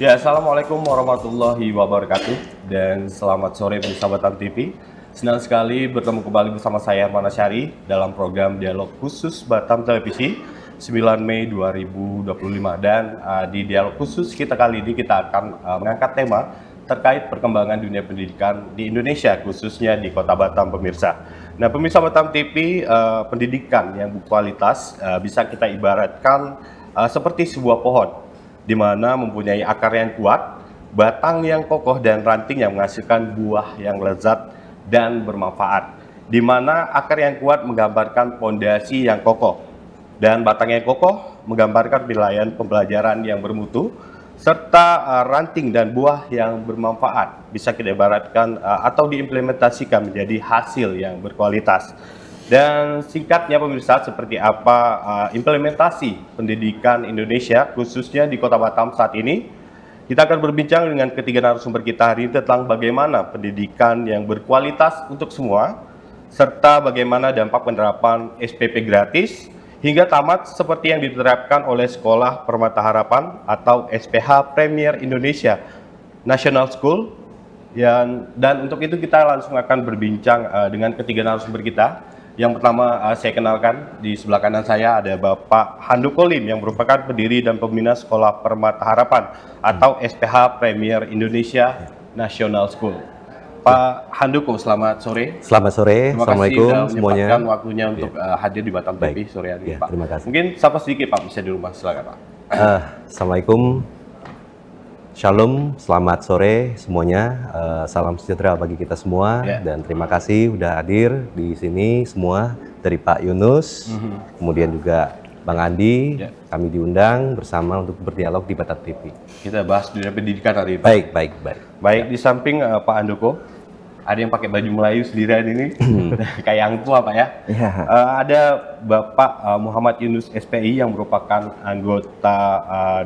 Ya, Assalamualaikum warahmatullahi wabarakatuh dan selamat sore pemirsa Batam TV. Senang sekali bertemu kembali bersama saya Arman Asyari dalam program Dialog Khusus Batam Televisi 9 Mei 2025 dan di dialog khusus kita kali ini kita akan mengangkat tema terkait perkembangan dunia pendidikan di Indonesia khususnya di Kota Batam pemirsa. Nah, pemirsa Batam TV, pendidikan yang berkualitas bisa kita ibaratkan seperti sebuah pohon di mana mempunyai akar yang kuat, batang yang kokoh dan ranting yang menghasilkan buah yang lezat dan bermanfaat. Di mana akar yang kuat menggambarkan fondasi yang kokoh dan batang yang kokoh menggambarkan wilayah pembelajaran yang bermutu serta ranting dan buah yang bermanfaat bisa kita ibaratkan atau diimplementasikan menjadi hasil yang berkualitas. Dan singkatnya pemirsa, seperti apa implementasi pendidikan Indonesia khususnya di Kota Batam saat ini? Kita akan berbincang dengan ketiga narasumber kita hari ini tentang bagaimana pendidikan yang berkualitas untuk semua, serta bagaimana dampak penerapan SPP gratis hingga tamat seperti yang diterapkan oleh Sekolah Permata Harapan atau SPH Premier Indonesia National School. Dan untuk itu kita langsung akan berbincang dengan ketiga narasumber kita. Yang pertama saya kenalkan, di sebelah kanan saya ada Bapak Handoko Lim yang merupakan pendiri dan pembina Sekolah Permata Harapan atau SPH Premier Indonesia National School. Pak Handoko, selamat sore. Selamat sore, Assalamualaikum semuanya. Terima kasih sudah waktunya untuk hadir di Batam TV sore hari ini, Pak. Terima kasih. Mungkin sapa sedikit Pak, bisa di rumah, silakan Pak. Assalamualaikum, Shalom, selamat sore semuanya. Salam sejahtera bagi kita semua dan terima kasih sudah hadir di sini semua dari Pak Yunus, kemudian juga Bang Andi. Kami diundang bersama untuk berdialog di Batam TV. Kita bahas dunia pendidikan hari ini. Baik. Di samping Pak Handoko, ada yang pakai baju Melayu sendirian ini, kayak yang tua Pak ya. Ada Bapak Muhammad Yunus SPI yang merupakan anggota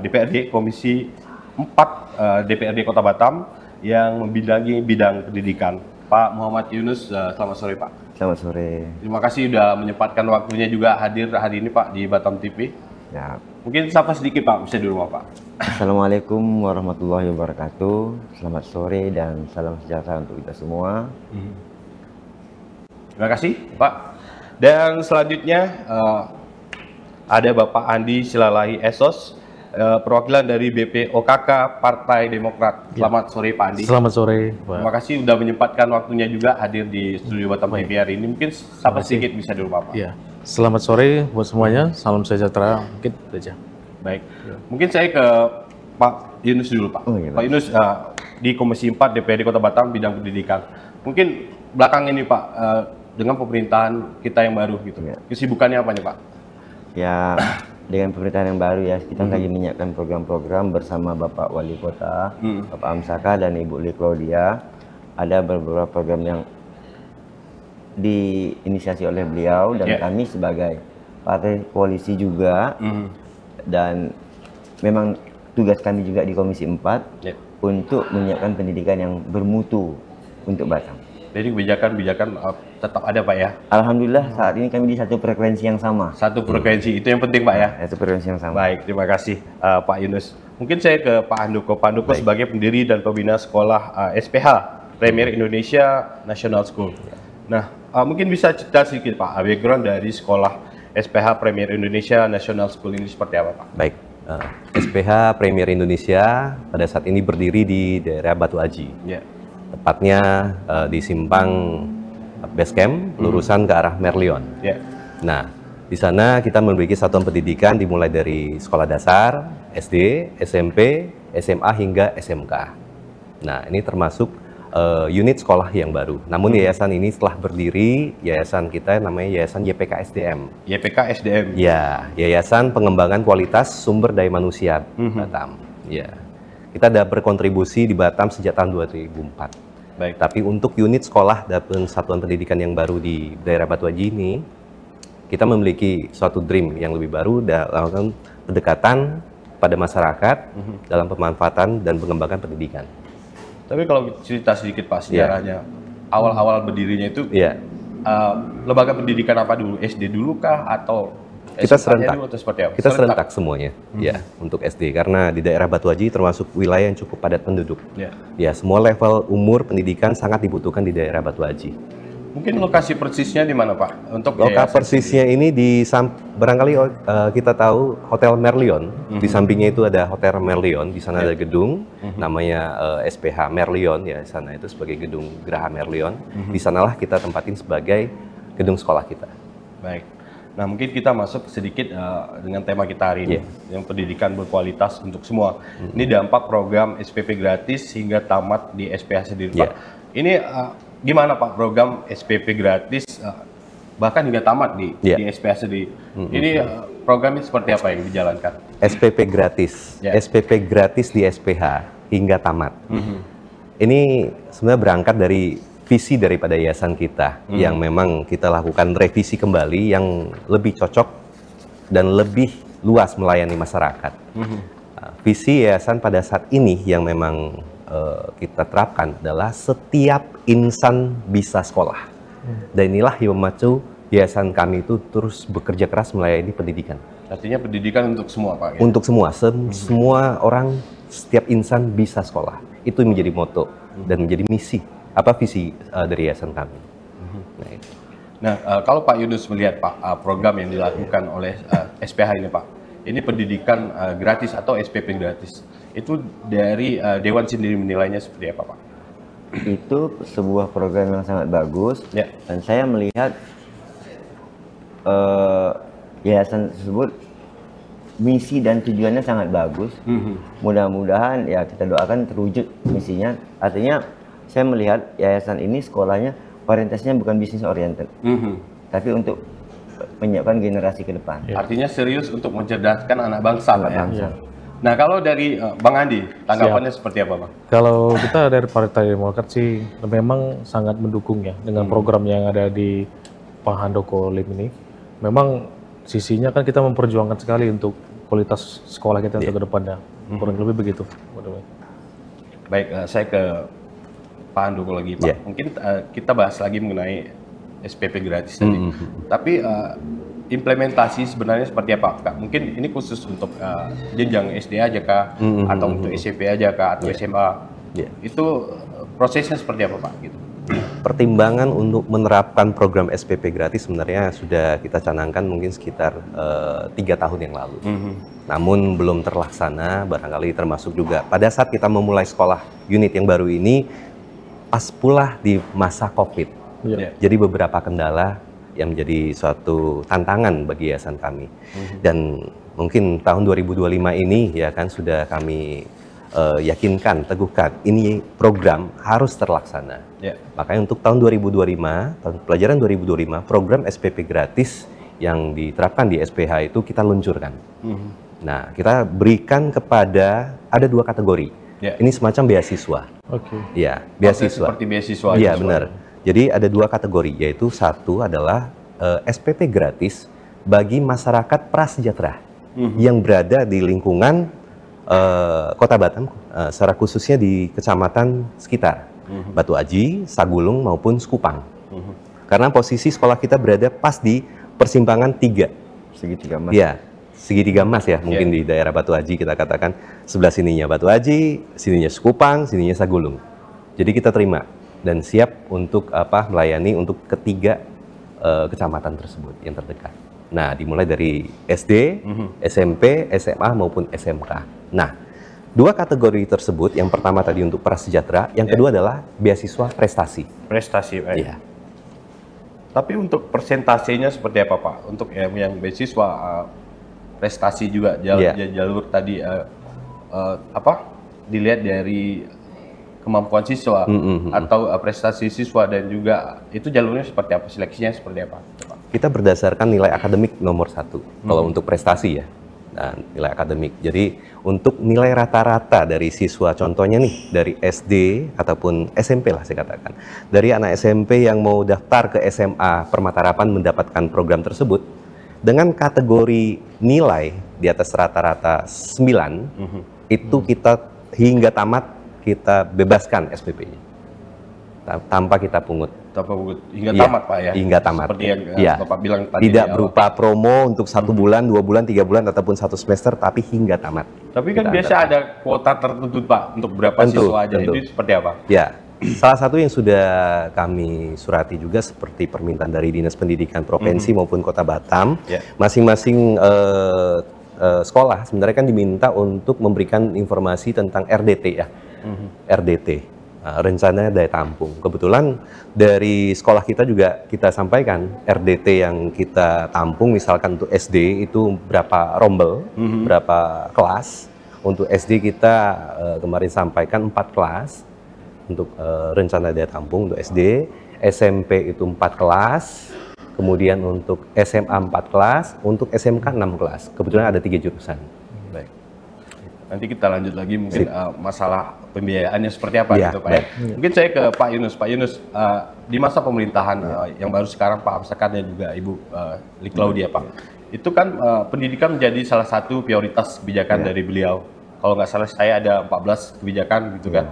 DPRD Komisi 4 DPRD Kota Batam yang membidangi bidang pendidikan. Pak Muhammad Yunus, selamat sore Pak. Selamat sore. Terima kasih sudah menyempatkan waktunya juga hadir hari ini Pak di Batam TV. Ya. Mungkin sapa sedikit Pak, bisa di rumah Pak. Assalamualaikum warahmatullahi wabarakatuh. Selamat sore dan salam sejahtera untuk kita semua. Terima kasih Pak. Dan selanjutnya ada Bapak Andi Silalahi Esos, perwakilan dari BPOKK Partai Demokrat. Selamat sore Pak Andi. Selamat sore Pak. Terima kasih sudah menyempatkan waktunya juga hadir di studio Batam TV hari ini. Mungkin sapa sedikit bisa di rumah Pak. Ya. Selamat sore buat semuanya. Salam sejahtera. Mungkin aja. Baik. Mungkin saya ke Pak Yunus dulu Pak. Pak Yunus di Komisi 4 DPRD Kota Batam bidang pendidikan. Mungkin belakang ini Pak dengan pemerintahan kita yang baru gitu. Kesibukannya apa nih Pak? Ya, dengan pemerintahan yang baru ya, kita lagi menyiapkan program-program bersama Bapak Wali Kota, Bapak Amsaka dan Ibu Li Claudia. Ada beberapa program yang diinisiasi oleh beliau dan kami sebagai partai koalisi juga. Dan memang tugas kami juga di Komisi 4 untuk menyiapkan pendidikan yang bermutu untuk Batam. Jadi kebijakan-kebijakan tetap ada Pak ya? Alhamdulillah saat ini kami di satu frekuensi yang sama. Satu frekuensi, itu yang penting Pak ya? Satu frekuensi yang sama. Baik, terima kasih Pak Yunus. Mungkin saya ke Pak Handoko. Pak Handoko sebagai pendiri dan pembina sekolah SPH Premier Indonesia National School. Nah, mungkin bisa cerita sedikit Pak, background dari sekolah SPH Premier Indonesia National School ini seperti apa Pak? Baik, SPH Premier Indonesia pada saat ini berdiri di daerah Batu Aji. Tepatnya di simpang Base Camp, lurusan ke arah Merlion. Nah, di sana kita memiliki satuan pendidikan dimulai dari sekolah dasar, SD, SMP, SMA hingga SMK. Nah, ini termasuk unit sekolah yang baru. Namun yayasan ini setelah berdiri, yayasan kita namanya Yayasan YPK SDM. YPK SDM? Ya, Yayasan Pengembangan Kualitas Sumber Daya Manusia Batam. Ya. Kita sudah berkontribusi di Batam sejak tahun 2004. Baik. Tapi untuk unit sekolah dan satuan pendidikan yang baru di daerah Batu Aji ini, kita memiliki suatu dream yang lebih baru dalam pendekatan pada masyarakat dalam pemanfaatan dan pengembangan pendidikan. Tapi kalau cerita sedikit Pak sejarahnya, awal-awal berdirinya itu lembaga pendidikan apa dulu? SD dulu kah atau Kita serentak. Kita serentak semuanya, ya, untuk SD karena di daerah Batu Aji termasuk wilayah yang cukup padat penduduk. Ya, semua level umur pendidikan sangat dibutuhkan di daerah Batu Aji. Mungkin lokasi persisnya di mana, Pak? Untuk lokasi persisnya ini barangkali kita tahu Hotel Merlion. Di sampingnya itu ada Hotel Merlion. Di sana ada gedung namanya SPH Merlion, ya, di sana itu sebagai gedung Geraha Merlion. Di sanalah kita tempatin sebagai gedung sekolah kita. Baik. Nah, mungkin kita masuk sedikit dengan tema kita hari ini, yang pendidikan berkualitas untuk semua. Ini dampak program SPP gratis hingga tamat di SPH sendiri, Pak. Ini gimana, Pak, program SPP gratis bahkan hingga tamat di SPH sendiri? Ini programnya seperti apa yang dijalankan? SPP gratis, SPP gratis di SPH hingga tamat. Ini sebenarnya berangkat dari visi daripada yayasan kita yang memang kita lakukan revisi kembali yang lebih cocok dan lebih luas melayani masyarakat. Visi yayasan pada saat ini yang memang kita terapkan adalah setiap insan bisa sekolah. Dan inilah yang memacu yayasan kami itu terus bekerja keras melayani pendidikan. Artinya pendidikan untuk semua, Pak? Ya? Untuk semua, semua orang, setiap insan bisa sekolah. Itu menjadi moto dan menjadi misi. Visi dari yayasan kami. Nah, kalau Pak Yunus melihat, Pak, program yang dilakukan oleh SPH ini, Pak, ini pendidikan gratis atau SPP gratis, itu dari Dewan sendiri menilainya seperti apa, Pak? Itu sebuah program yang sangat bagus, dan saya melihat yayasan tersebut misi dan tujuannya sangat bagus. Mudah-mudahan ya kita doakan terwujud misinya. Artinya saya melihat yayasan ini sekolahnya orientasinya bukan bisnis oriented, tapi untuk menyiapkan generasi ke depan. Artinya serius untuk mencerdaskan anak bangsa, Pak, ya? Nah, kalau dari Bang Andi, tanggapannya seperti apa, Bang? Kalau kita dari Partai Demokrat sih memang sangat mendukung ya dengan program yang ada di Pak Handoko Lim ini. Memang sisinya kan kita memperjuangkan sekali untuk kualitas sekolah kita untuk ke depannya. Kurang lebih begitu. Baik, saya ke Pak Handoko lagi, Pak. Mungkin kita bahas lagi mengenai SPP gratis tadi. Tapi implementasi sebenarnya seperti apa, Kak? Mungkin ini khusus untuk jenjang SD aja, Kak? Atau untuk SMP aja, Kak? Atau SMA? Itu prosesnya seperti apa, Pak? Gitu. Pertimbangan untuk menerapkan program SPP gratis sebenarnya sudah kita canangkan mungkin sekitar 3 tahun yang lalu. Namun belum terlaksana, barangkali termasuk juga pada saat kita memulai sekolah unit yang baru ini, pas pula di masa COVID. Jadi beberapa kendala yang menjadi suatu tantangan bagi yayasan kami. Dan mungkin tahun 2025 ini ya kan sudah kami yakinkan, teguhkan, ini program harus terlaksana. Makanya untuk tahun 2025, tahun pelajaran 2025, program SPP gratis yang diterapkan di SPH itu kita luncurkan. Nah, kita berikan kepada, ada 2 kategori. Ini semacam beasiswa. Ya, beasiswa. Seperti beasiswa. Iya, benar. Jadi ada 2 kategori, yaitu satu adalah SPP gratis bagi masyarakat prasejahtera yang berada di lingkungan Kota Batam, secara khususnya di kecamatan sekitar Batu Aji, Sagulung maupun Sekupang. Karena posisi sekolah kita berada pas di persimpangan 3. Segitiga emas. Ya, segitiga emas ya, mungkin di daerah Batu Aji kita katakan sebelah sininya Batu Aji, sininya Sekupang, sininya Sagulung. Jadi kita terima dan siap untuk melayani untuk ketiga kecamatan tersebut yang terdekat. Nah, dimulai dari SD, SMP, SMA maupun SMK. Nah, 2 kategori tersebut, yang pertama tadi untuk prasejahtera, yang kedua adalah beasiswa prestasi. Prestasi, Pak. Iya. Tapi untuk persentasenya seperti apa, Pak? Untuk yang beasiswa prestasi juga jalur tadi dilihat dari kemampuan siswa atau prestasi siswa, dan juga itu jalurnya seperti apa, seleksinya seperti apa? Kita berdasarkan nilai akademik nomor 1 kalau untuk prestasi ya. Nah, nilai akademik. Jadi untuk nilai rata-rata dari siswa, contohnya nih dari SD ataupun SMP lah saya katakan. Dari anak SMP yang mau daftar ke SMA Permata Harapan mendapatkan program tersebut dengan kategori nilai di atas rata-rata 9, itu kita hingga tamat kita bebaskan SPP-nya. tanpa kita pungut. Tanpa pungut hingga tamat Pak ya. Hingga tamat. Seperti yang Bapak bilang tadi. Tidak berupa promo untuk 1 bulan, 2 bulan, 3 bulan ataupun 1 semester, tapi hingga tamat. Tapi kan biasa ada kuota tertentu Pak untuk berapa siswa aja. Itu seperti apa? Ya. Salah satu yang sudah kami surati juga seperti permintaan dari Dinas Pendidikan Provinsi maupun Kota Batam, masing-masing sekolah sebenarnya kan diminta untuk memberikan informasi tentang RDT ya, RDT, rencana daya tampung. Kebetulan dari sekolah kita juga kita sampaikan RDT yang kita tampung, misalkan untuk SD itu berapa rombel, berapa kelas. Untuk SD kita kemarin sampaikan 4 kelas untuk rencana daya tampung untuk SD, SMP itu 4 kelas, kemudian untuk SMA 4 kelas, untuk SMK 6 kelas. Kebetulan ada 3 jurusan. Baik. Nanti kita lanjut lagi mungkin masalah pembiayaannya seperti apa gitu Pak ya. Mungkin saya ke Pak Yunus. Pak Yunus, di masa pemerintahan yang baru sekarang Pak Amsakar dan juga Ibu Li Claudia Pak, itu kan pendidikan menjadi salah satu prioritas kebijakan dari beliau. Kalau nggak salah saya ada 14 kebijakan gitu kan.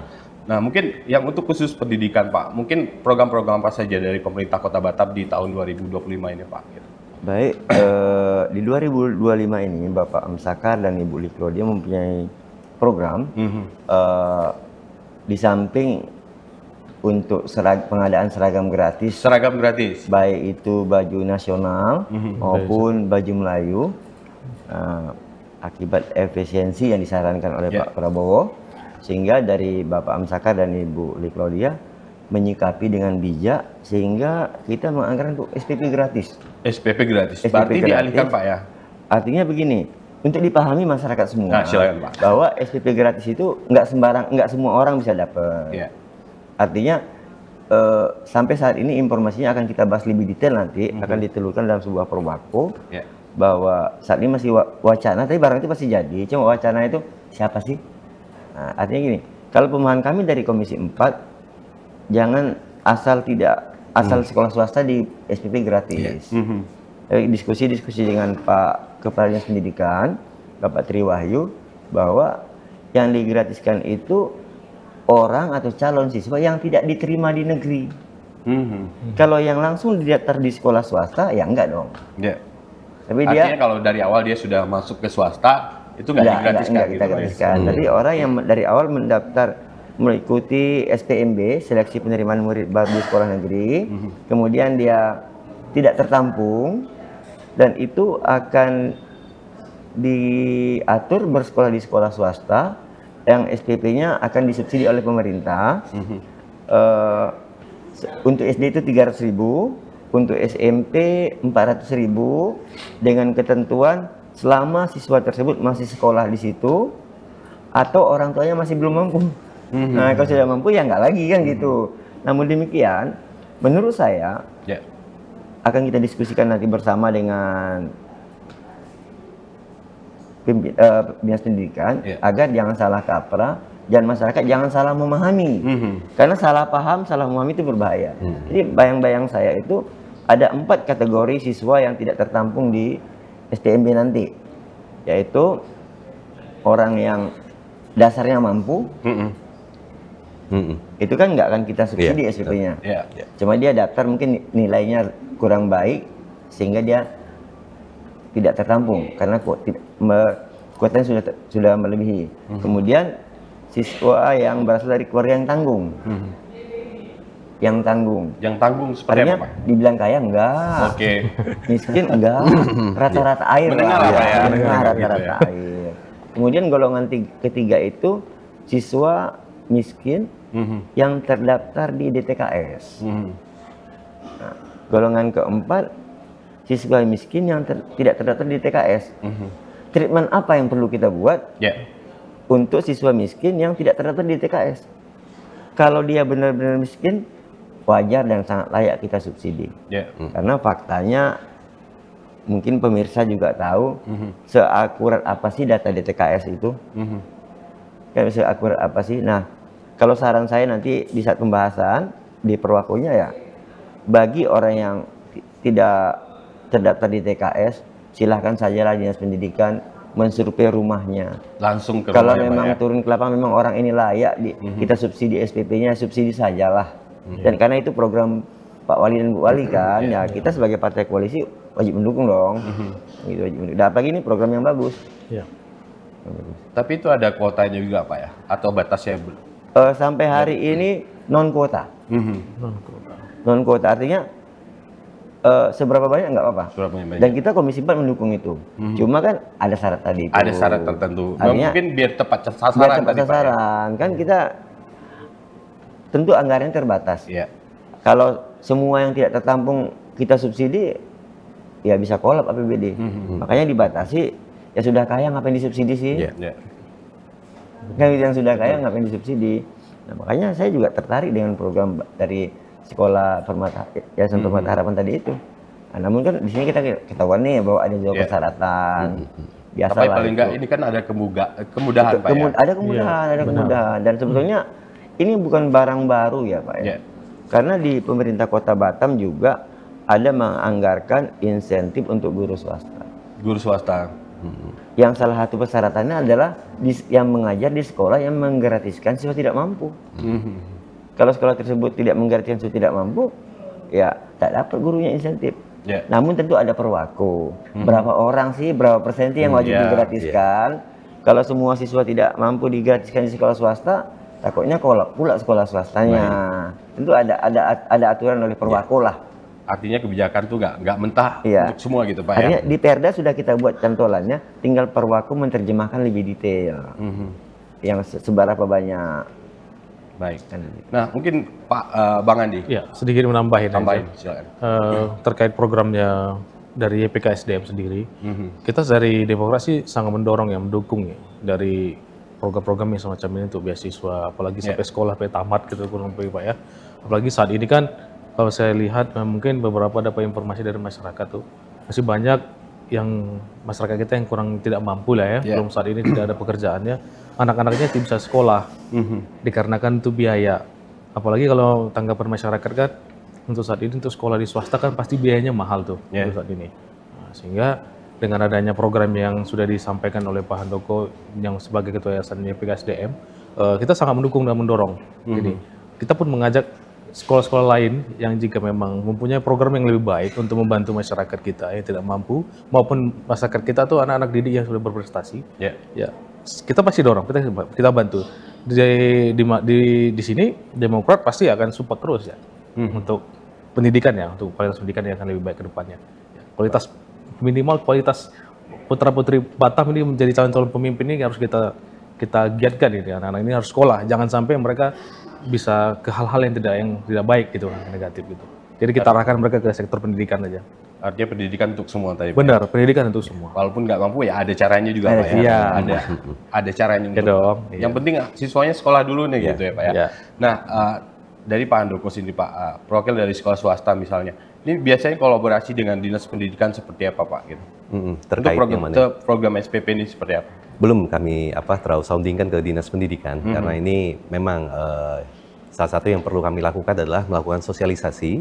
Nah mungkin yang untuk khusus pendidikan Pak, mungkin program-program apa saja dari pemerintah Kota Batam di tahun 2025 ini Pak? Gitu. Baik, di 2025 ini Bapak Amsakar dan Ibu Li Claudia mempunyai program di samping untuk pengadaan seragam gratis. Seragam gratis? Baik itu baju nasional maupun baju Melayu, akibat efisiensi yang disarankan oleh Pak Prabowo. Sehingga dari Bapak Amsakar dan Ibu Li Claudia menyikapi dengan bijak sehingga kita menganggarkan untuk SPP gratis. SPP gratis. Berarti dialihkan Pak ya? Artinya begini, untuk dipahami masyarakat semua, silakan, Pak. bahwa SPP gratis itu nggak semua orang bisa dapat. Artinya sampai saat ini informasinya akan kita bahas lebih detail nanti, akan ditelurkan dalam sebuah Probako, bahwa saat ini masih wacana, tapi barang itu pasti jadi. Cuma wacana itu siapa sih? Nah, artinya gini, kalau pemahaman kami dari Komisi 4, jangan asal sekolah swasta di SPP gratis. Diskusi-diskusi dengan Pak Kepala Dinas Pendidikan, Bapak Tri Wahyu, bahwa yang digratiskan itu orang atau calon siswa yang tidak diterima di negeri. Kalau yang langsung didaftar di sekolah swasta, ya enggak dong. Tapi artinya kalau dari awal dia sudah masuk ke swasta, itu nggak digratiskan. Kita gratiskan. Tapi orang yang dari awal mendaftar mengikuti SPMB, seleksi penerimaan murid baru di sekolah negeri, kemudian dia tidak tertampung, dan itu akan diatur bersekolah di sekolah swasta yang SPP-nya akan disubsidi oleh pemerintah. Untuk SD itu 300.000, untuk SMP 400.000, dengan ketentuan selama siswa tersebut masih sekolah di situ atau orang tuanya masih belum mampu. Nah, kalau sudah mampu ya nggak lagi kan gitu. Namun demikian, menurut saya akan kita diskusikan nanti bersama dengan Dinas Pendidikan agar jangan salah kaprah dan masyarakat jangan salah memahami. Karena salah paham, salah memahami itu berbahaya. Jadi bayang-bayang saya itu ada 4 kategori siswa yang tidak tertampung di STMB nanti, yaitu orang yang dasarnya mampu, itu kan nggak akan kita subsidi SPP-nya. Cuma dia daftar mungkin nilainya kurang baik sehingga dia tidak tertampung karena kuotanya sudah melebihi. Kemudian siswa yang berasal dari keluarga yang tanggung. Yang tanggung seperti apa, Pak? Dibilang kaya enggak, miskin enggak, rata-rata air lah, rata-rata air. Kemudian golongan ketiga itu siswa miskin yang terdaftar di DTKS. Nah, golongan keempat siswa miskin yang tidak terdaftar di DTKS. Treatment apa yang perlu kita buat untuk siswa miskin yang tidak terdaftar di DTKS? Kalau dia benar-benar miskin, wajar dan sangat layak kita subsidi. Karena faktanya mungkin pemirsa juga tahu seakurat apa sih data DTKS itu. Seakurat apa sih? Nah, kalau saran saya nanti di saat pembahasan di perwakunya ya, bagi orang yang tidak terdaftar di TKS, silahkan sajalah Dinas Pendidikan mensurvei rumahnya. Langsung ke kalau memang turun ke lapangan, memang orang ini layak kita subsidi SPP-nya, subsidi sajalah. Dan karena itu program Pak Wali dan Bu Wali kan, ya kita sebagai partai koalisi wajib mendukung dong. Gitu, wajib mendukung. Dan apalagi ini program yang bagus. Ya. Tapi itu ada kuotanya juga Pak ya? Atau batasnya? Sampai hari ini non kuota. Non kuota artinya seberapa banyak nggak apa-apa. Dan kita Komisi 4 mendukung itu. Cuma kan ada syarat tadi. Ada syarat tertentu. Artinya, mungkin biar tepat sasaran. Biar tepat sasaran. Kan kita tentu anggarannya terbatas. Iya. Kalau semua yang tidak tertampung kita subsidi, ya bisa kolap APBD. Makanya dibatasi. Ya sudah kaya ngapain disubsidi sih? Kan yang sudah kaya ngapain disubsidi? Nah, makanya saya juga tertarik dengan program dari sekolah Yayasan Permata Harapan tadi itu. Nah, namun kan di sini kita ketahuan nih bahwa ada juga persyaratan. Biasa tapi lah. Paling enggak ini kan ada kemudahan Pak ya. Ada kemudahan, dan sebetulnya ini bukan barang baru ya Pak ya. Karena di pemerintah Kota Batam juga ada menganggarkan insentif untuk guru swasta. Guru swasta. Yang salah satu persyaratannya adalah yang mengajar di sekolah yang menggratiskan siswa tidak mampu. Kalau sekolah tersebut tidak menggratiskan siswa tidak mampu, ya tak dapat gurunya insentif. Namun tentu ada perwaku. Berapa orang sih, berapa persen yang wajib digratiskan? Kalau semua siswa tidak mampu digratiskan di sekolah swasta, takutnya kolap pula sekolah swastanya. Tentu ada aturan oleh perwaku lah. Artinya kebijakan tuh nggak mentah untuk semua gitu Pak. Artinya di Perda sudah kita buat cantolannya, tinggal perwaku menerjemahkan lebih detail. Yang seberapa banyak. Baik. Nah mungkin Pak Bang Andi. Ya, sedikit menambahin. Silakan. Terkait programnya dari YPK SDM sendiri, kita dari Demokrasi sangat mendorong mendukung dari program-program yang semacam ini untuk beasiswa, apalagi sampai sekolah sampai tamat gitu kurang lebih Pak ya. Apalagi saat ini kan kalau saya lihat mungkin beberapa dapat informasi dari masyarakat tuh masih banyak yang masyarakat kita yang kurang tidak mampu lah ya, belum saat ini tidak ada pekerjaannya, anak-anaknya tidak bisa sekolah dikarenakan itu biaya. Apalagi kalau tanggapan masyarakat kan untuk saat ini untuk sekolah di swasta kan pasti biayanya mahal tuh untuk saat ini. Nah, sehingga dengan adanya program yang sudah disampaikan oleh Pak Handoko yang sebagai Ketua Yayasan YPK SDM, kita sangat mendukung dan mendorong. Jadi kita pun mengajak sekolah-sekolah lain yang jika memang mempunyai program yang lebih baik untuk membantu masyarakat kita yang tidak mampu maupun masyarakat kita tuh anak-anak didik yang sudah berprestasi, ya kita pasti dorong, kita bantu. Di sini Demokrat pasti akan support terus ya untuk pendidikan ya, untuk kualitas pendidikan yang akan lebih baik ke depannya. Ya, kualitas minimal kualitas putra-putri Batam ini menjadi calon-calon pemimpin ini harus kita giatkan ini, anak-anak ini harus sekolah, jangan sampai mereka bisa ke hal-hal yang tidak baik gitu, negatif gitu. Jadi kita arahkan mereka ke sektor pendidikan aja. Artinya pendidikan untuk semua tadi. Benar, pendidikan untuk semua. Walaupun nggak mampu ya ada caranya juga Pak ya. Ada caranya untuk. Dong, yang penting siswanya sekolah dulu nih gitu ya Pak ya. Nah dari Pak Handoko sini Pak, perwakilan dari sekolah swasta misalnya, ini biasanya kolaborasi dengan dinas pendidikan seperti apa Pak gitu? Terkait untuk program SPP ini seperti apa? Belum kami terus soundingkan ke dinas pendidikan karena ini memang salah satu yang perlu kami lakukan adalah melakukan sosialisasi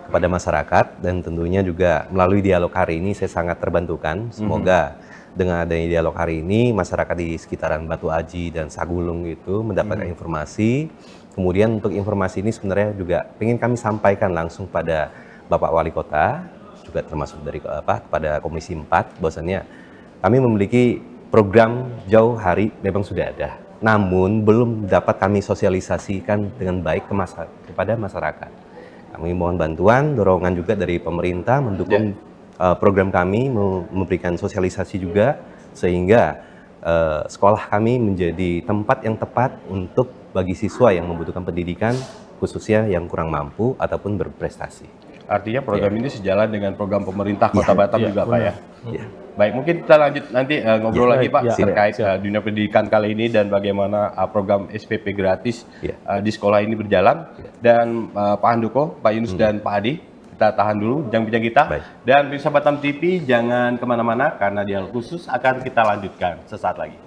kepada masyarakat, dan tentunya juga melalui dialog hari ini saya sangat terbantukan. Semoga dengan adanya dialog hari ini masyarakat di sekitaran Batu Aji dan Sagulung itu mendapatkan informasi. Kemudian untuk informasi ini sebenarnya juga ingin kami sampaikan langsung pada Bapak Wali Kota, juga termasuk dari pada Komisi 4, bahwasannya kami memiliki program jauh hari memang sudah ada, namun belum dapat kami sosialisasikan dengan baik kepada masyarakat. Kami mohon bantuan, dorongan juga dari pemerintah mendukung program kami, memberikan sosialisasi juga, sehingga sekolah kami menjadi tempat yang tepat untuk bagi siswa yang membutuhkan pendidikan, khususnya yang kurang mampu ataupun berprestasi. Artinya program ini sejalan dengan program pemerintah Kota Batam juga Pak ya? Baik, mungkin kita lanjut nanti ngobrol lagi Pak terkait dunia pendidikan kali ini dan bagaimana program SPP gratis di sekolah ini berjalan. Dan Pak Handoko, Pak Yunus dan Pak Adi, kita tahan dulu bincang-bincang kita. Dan pemirsa Batam TV jangan kemana-mana karena dialog khusus akan kita lanjutkan sesaat lagi.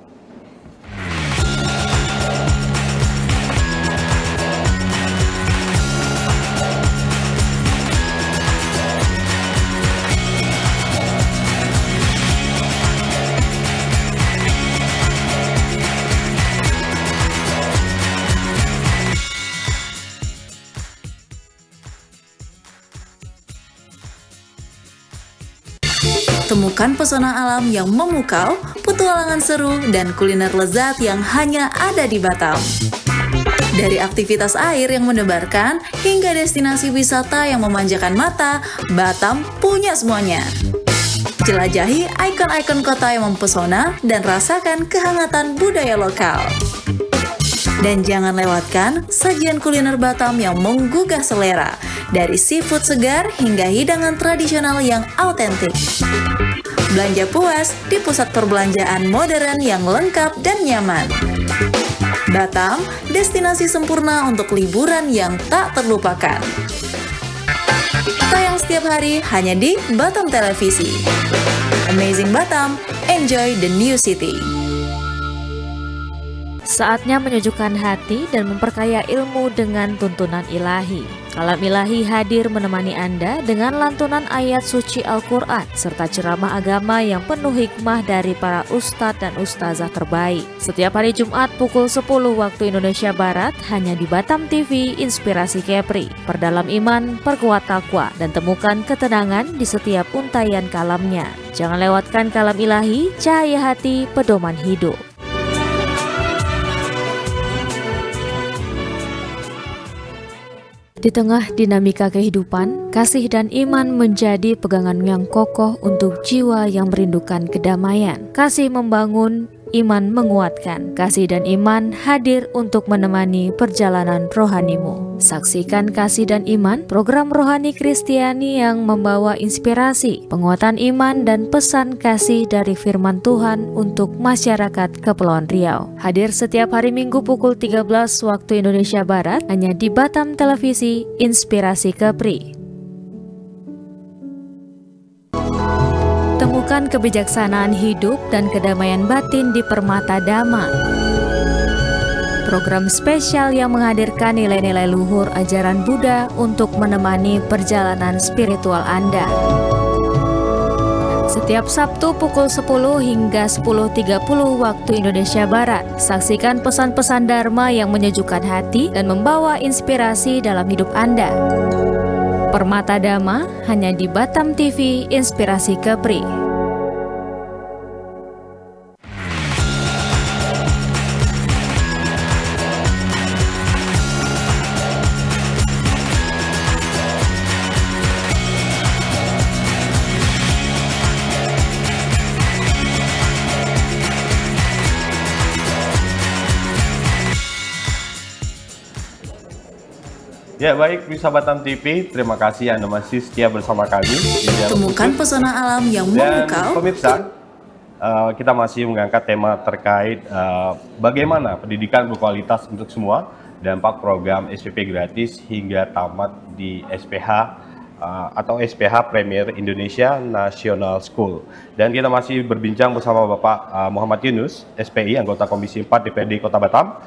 Temukan pesona alam yang memukau, petualangan seru, dan kuliner lezat yang hanya ada di Batam. Dari aktivitas air yang mendebarkan, hingga destinasi wisata yang memanjakan mata, Batam punya semuanya. Jelajahi ikon-ikon kota yang mempesona dan rasakan kehangatan budaya lokal. Dan jangan lewatkan sajian kuliner Batam yang menggugah selera, dari seafood segar hingga hidangan tradisional yang autentik. Belanja puas di pusat perbelanjaan modern yang lengkap dan nyaman. Batam, destinasi sempurna untuk liburan yang tak terlupakan. Tayang setiap hari hanya di Batam Televisi. Amazing Batam, enjoy the new city. Saatnya menyejukkan hati dan memperkaya ilmu dengan tuntunan ilahi. Kalam Ilahi hadir menemani Anda dengan lantunan ayat suci Al-Quran serta ceramah agama yang penuh hikmah dari para ustadz dan ustazah terbaik. Setiap hari Jumat pukul 10 waktu Indonesia Barat hanya di Batam TV Inspirasi Kepri. Perdalam iman, perkuat takwa, dan temukan ketenangan di setiap untayan kalamnya. Jangan lewatkan Kalam Ilahi, cahaya hati, pedoman hidup. Di tengah dinamika kehidupan, kasih dan iman menjadi pegangan yang kokoh untuk jiwa yang merindukan kedamaian. Kasih membangun, iman menguatkan. Kasih dan iman hadir untuk menemani perjalanan rohanimu. Saksikan Kasih dan Iman, program rohani Kristiani yang membawa inspirasi, penguatan iman, dan pesan kasih dari firman Tuhan untuk masyarakat Kepulauan Riau. Hadir setiap hari Minggu pukul 13 waktu Indonesia Barat hanya di Batam Televisi Inspirasi Kepri. Temukan kebijaksanaan hidup dan kedamaian batin di Permata Dhamma. Program spesial yang menghadirkan nilai-nilai luhur ajaran Buddha untuk menemani perjalanan spiritual Anda. Setiap Sabtu pukul 10 hingga 10.30 waktu Indonesia Barat. Saksikan pesan-pesan Dharma yang menyejukkan hati dan membawa inspirasi dalam hidup Anda. Permata Dhamma hanya di Batam TV Inspirasi Kepri. Ya baik, bisa Batam TV, terima kasih Anda masih setia bersama kami. Temukan pesona alam yang memukau. Pemirsa, kita masih mengangkat tema terkait bagaimana pendidikan berkualitas untuk semua, dampak program SPP gratis hingga tamat di SPH atau SPH Premier Indonesia National School. Dan kita masih berbincang bersama Bapak Muhammad Yunus, SPI, anggota Komisi 4 DPRD Kota Batam,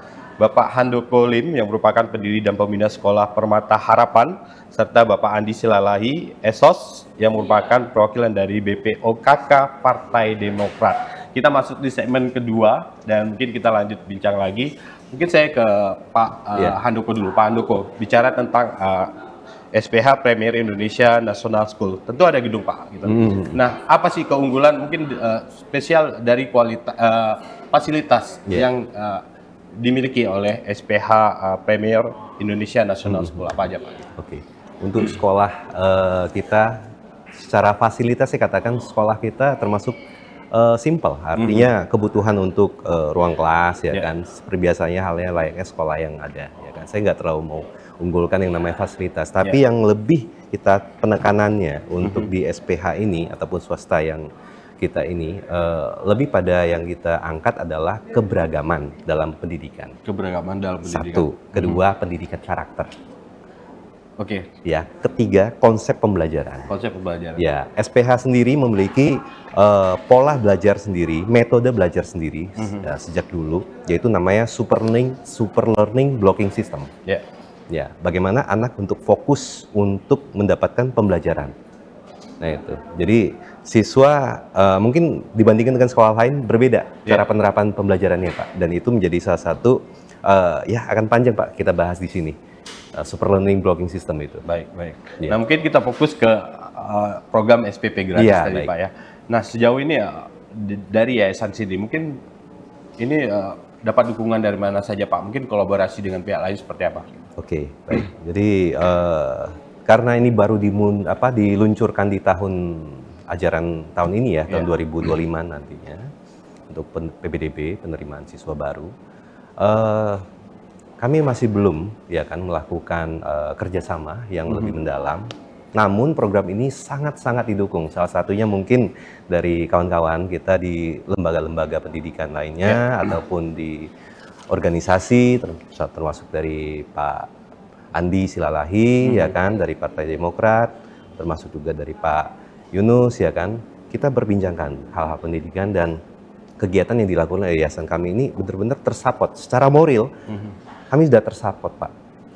Bapak Handoko Lim yang merupakan pendiri dan pembina Sekolah Permata Harapan, serta Bapak Andi Silalahi, ESOS, yang merupakan perwakilan dari BPOKK Partai Demokrat. Kita masuk di segmen kedua dan mungkin kita lanjut bincang lagi. Mungkin saya ke Pak Handoko dulu. Pak Handoko, bicara tentang SPH Premier Indonesia National School. Tentu ada gedung Pak. Gitu. Nah, apa sih keunggulan mungkin spesial dari kualitas fasilitas yang dimiliki oleh SPH Premier Indonesia National School, apa aja Pak? Oke, untuk sekolah kita secara fasilitas saya katakan sekolah kita termasuk simple, artinya kebutuhan untuk ruang kelas ya kan, seperti biasanya halnya layaknya sekolah yang ada ya kan. Saya nggak terlalu mau unggulkan yang namanya fasilitas, tapi yang lebih kita penekanannya untuk di SPH ini ataupun swasta yang kita ini lebih pada yang kita angkat adalah keberagaman dalam pendidikan. Keberagaman dalam pendidikan. Satu, kedua pendidikan karakter. Oke. Ya, ketiga konsep pembelajaran. Konsep pembelajaran. Ya, SPH sendiri memiliki pola belajar sendiri, metode belajar sendiri sejak dulu, yaitu namanya super learning blocking system. Ya, bagaimana anak untuk fokus untuk mendapatkan pembelajaran. Nah itu, jadi siswa mungkin dibandingkan dengan sekolah lain berbeda cara penerapan pembelajarannya Pak, dan itu menjadi salah satu ya akan panjang Pak kita bahas di sini super learning blocking system itu. Baik. Nah mungkin kita fokus ke program SPP gratis tadi Pak ya. Nah, sejauh ini ya dari yayasan sendiri mungkin ini dapat dukungan dari mana saja Pak? Mungkin kolaborasi dengan pihak lain seperti apa? Oke, baik. Jadi karena ini baru diluncurkan di tahun ajaran tahun ini ya, tahun 2025 nantinya untuk PBDB, penerimaan siswa baru. Kami masih belum ya kan melakukan kerjasama yang lebih mendalam. Namun program ini sangat-sangat didukung. Salah satunya mungkin dari kawan-kawan kita di lembaga-lembaga pendidikan lainnya ataupun di organisasi, termasuk dari Pak Andi Silalahi ya kan, dari Partai Demokrat, termasuk juga dari Pak Yunus ya kan. Kita berbincangkan hal-hal pendidikan dan kegiatan yang dilakukan oleh yayasan kami ini benar-benar tersupport secara moral. Kami sudah tersupport Pak,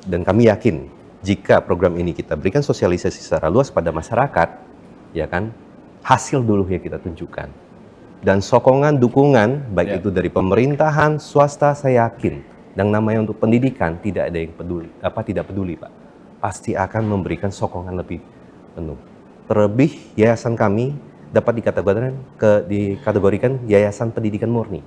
dan kami yakin jika program ini kita berikan sosialisasi secara luas pada masyarakat, ya kan, hasil dulu yang kita tunjukkan. Dan sokongan, dukungan, baik itu dari pemerintahan, swasta, saya yakin. Dan namanya untuk pendidikan, tidak ada yang peduli, tidak peduli Pak. Pasti akan memberikan sokongan lebih penuh. Terlebih, yayasan kami dapat dikategorikan yayasan pendidikan murni.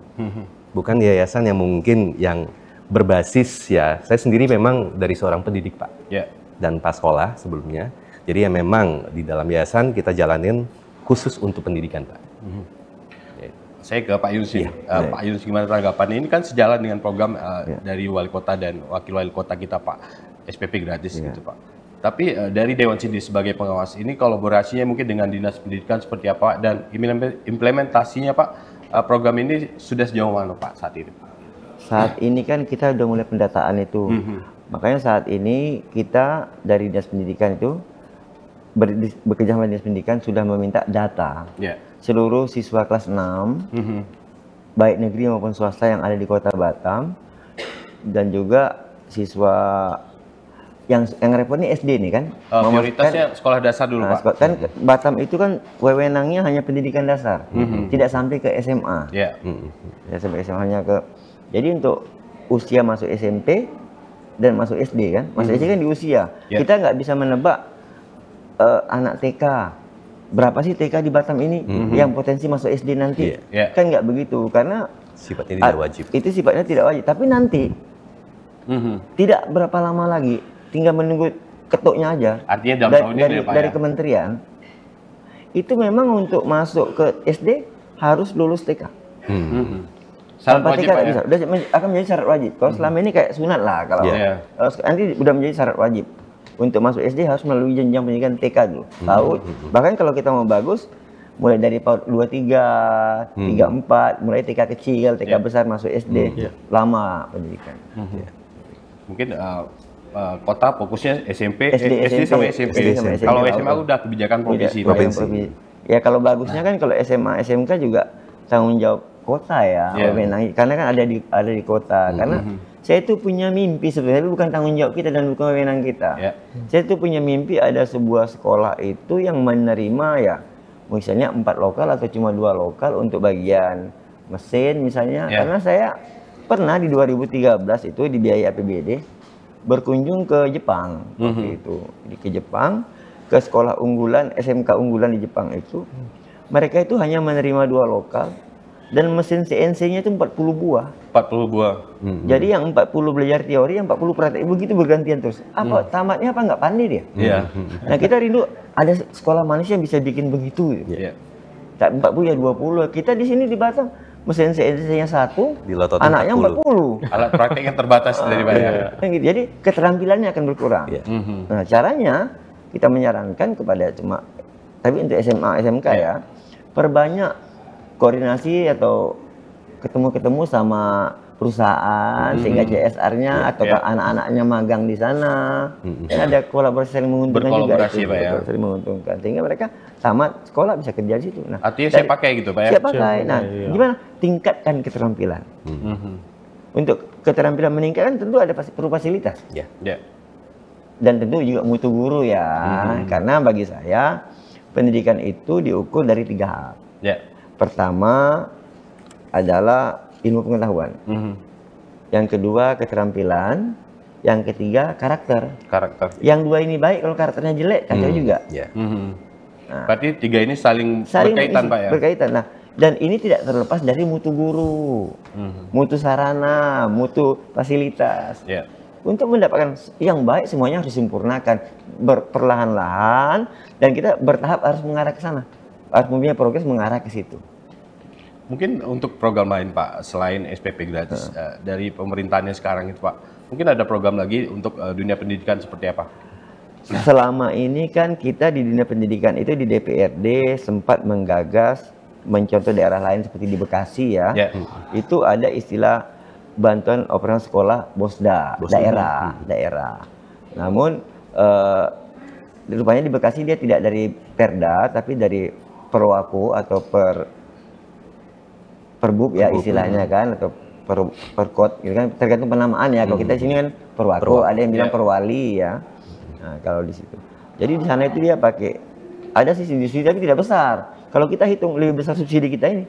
Bukan yayasan yang mungkin yang berbasis ya, saya sendiri memang dari seorang pendidik Pak, dan pas sekolah sebelumnya, jadi ya memang di dalam yayasan kita jalanin khusus untuk pendidikan Pak. Saya ke Pak Yunus, Pak Yunus gimana tanggapannya? Ini kan sejalan dengan program dari wali kota dan wakil wali kota kita Pak, SPP gratis gitu Pak. Tapi dari Dewan sendiri sebagai pengawas ini kolaborasinya mungkin dengan dinas pendidikan seperti apa dan implementasinya Pak, program ini sudah sejauh mana Pak saat ini Pak? Saat ini kan kita udah mulai pendataan itu. Makanya saat ini kita dari Dinas Pendidikan itu bekerja sama Dinas Pendidikan sudah meminta data seluruh siswa kelas 6 baik negeri maupun swasta yang ada di Kota Batam, dan juga siswa yang repot nih SD nih kan. Prioritasnya sekolah dasar dulu Pak. Kan Batam itu kan wewenangnya hanya pendidikan dasar, tidak sampai ke SMA. Tidak sampai SMA, hanya ke. Jadi untuk usia masuk SMP dan masuk SD kan, masuk SD kan di usia. Kita nggak bisa menebak anak TK. Berapa sih TK di Batam ini yang potensi masuk SD nanti? Kan nggak begitu, karena sifatnya tidak wajib. Itu sifatnya tidak wajib. Tapi nanti tidak berapa lama lagi, tinggal menunggu ketuknya aja. Artinya dalam tahun ini ya Pak dari kementerian, itu memang untuk masuk ke SD harus lulus TK. Syarat wajib Pak ya? Udah akan menjadi syarat wajib. Kalau selama ini kayak sunat lah, kalau nanti udah menjadi syarat wajib. Untuk masuk SD harus melalui jenjang pendidikan TK dulu, PAUD. Bahkan kalau kita mau bagus, mulai dari PAUD 23, 34, mulai TK kecil, TK besar masuk SD, lama pendidikan. Mungkin kota fokusnya SMP, SD sampai SMP. Kalau SMA udah kebijakan provinsi. Ya kalau bagusnya kan kalau SMA, SMK juga tanggung jawab kota ya, karena kan ada di kota. Karena saya itu punya mimpi sebenarnya, bukan tanggung jawab kita dan bukan wewenang kita. Saya itu punya mimpi ada sebuah sekolah itu yang menerima ya, misalnya 4 lokal atau cuma 2 lokal untuk bagian mesin misalnya. Karena saya pernah di 2013 itu dibiayai APBD berkunjung ke Jepang waktu itu, ke Jepang, ke sekolah unggulan, SMK unggulan di Jepang itu. Mereka itu hanya menerima 2 lokal. Dan mesin CNC-nya itu 40 buah. 40 buah. Jadi yang 40 belajar teori, yang 40 praktek, begitu bergantian terus. Apa tamatnya apa nggak pandai dia? Nah kita rindu ada sekolah manusia yang bisa bikin begitu. Tak 40 ya 20. Kita di sini di Batam mesin CNC-nya 1, anaknya 40. Alat praktek yang terbatas dari banyak. Jadi keterampilannya akan berkurang. Nah caranya kita menyarankan kepada tapi untuk SMA, SMK ya, perbanyak koordinasi atau ketemu sama perusahaan sehingga CSR-nya atau anak-anaknya magang di sana. Kan ada kolaborasi saling menguntungkan juga itu, Pak ya. saling menguntungkan sehingga mereka tamat sekolah bisa kerja di situ. Nah, artinya saya pakai gitu Pak ya. Saya pakai. Nah, gimana tingkatkan keterampilan. Untuk keterampilan meningkat kan tentu ada perlu fasilitas. Dan tentu juga mutu guru ya. Karena bagi saya pendidikan itu diukur dari 3 hal. Pertama adalah ilmu pengetahuan. Yang kedua keterampilan. Yang ketiga karakter. Yang 2 ini baik, kalau karakternya jelek kacau juga. Nah, berarti tiga ini saling berkaitan Pak ya? Berkaitan. Nah, dan ini tidak terlepas dari mutu guru, mutu sarana, mutu fasilitas. Yeah. Untuk mendapatkan yang baik semuanya harus disempurnakan perlahan-lahan, dan kita bertahap harus mengarah ke sana, harus mempunyai progres mengarah ke situ. Mungkin untuk program lain Pak selain SPP gratis dari pemerintahannya sekarang itu Pak, mungkin ada program lagi untuk dunia pendidikan seperti apa? Selama ini kan kita di dunia pendidikan itu di DPRD sempat menggagas mencontoh daerah lain seperti di Bekasi ya, itu ada istilah bantuan operasional sekolah BOSDA, daerah. Namun rupanya di Bekasi dia tidak dari Perda tapi dari Perwako atau Perbub ya istilahnya kan, atau Perkot gitu kan, tergantung penamaan ya. Kalau kita di sini kan Perwako, ada yang bilang Perwali ya. Nah, kalau di situ. Jadi di sana itu dia pakai ada subsidi tapi tidak besar. Kalau kita hitung lebih besar subsidi kita ini